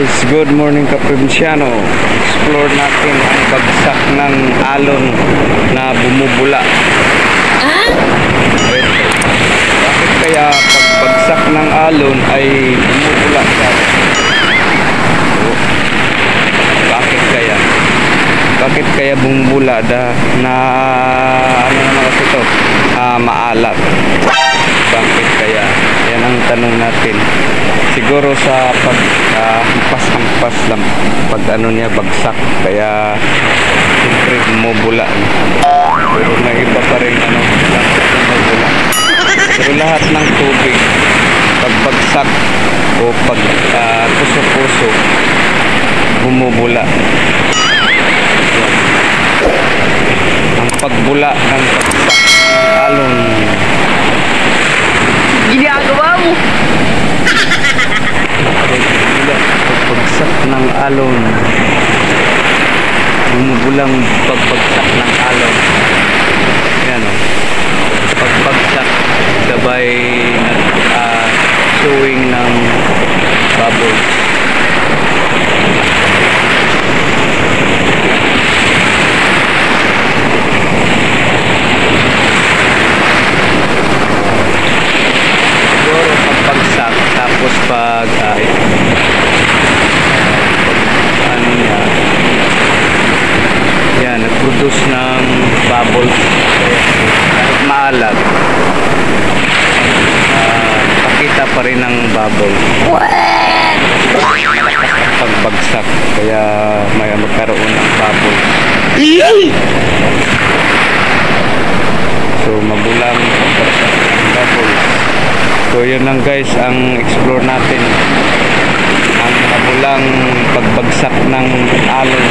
guys, good morning kaprobinsyano. Explore natin ang bagsak ng alon na bumubula. Bakit kaya pagbagsak ng alon ay bumubula siya? Bakit kaya? Bakit kaya bumubula na ano naman kasi ito? Maalat. Bakit kaya? Yan ang tanong natin. Siguro sa paghampas-hampas lang pag ano niya bagsak, kaya siyempre bumubula. Pero may iba pa rin ano bumubula. Pero lahat ng tubig pagbagsak o pag puso-puso bumubula. Ang pagbula ng bagsak ng alon. Ginagawa mo. Pagbagsak ng alon, bumubulang pagbagsak ng alon. Yan o, pagbagsak sabay showing ng bubbles. Siguro pagbagsak tapos pag ano niya, yan, nag-produce ng bubbles. Kahit maalat, pakita pa rin ng bubbles. Malakas ang pagbagsak, kaya may magkaroon ng bubbles. So mabulang pagbagsak ng bubbles. So yun lang guys ang explore natin, ang mabulang pagbagsak ng alon.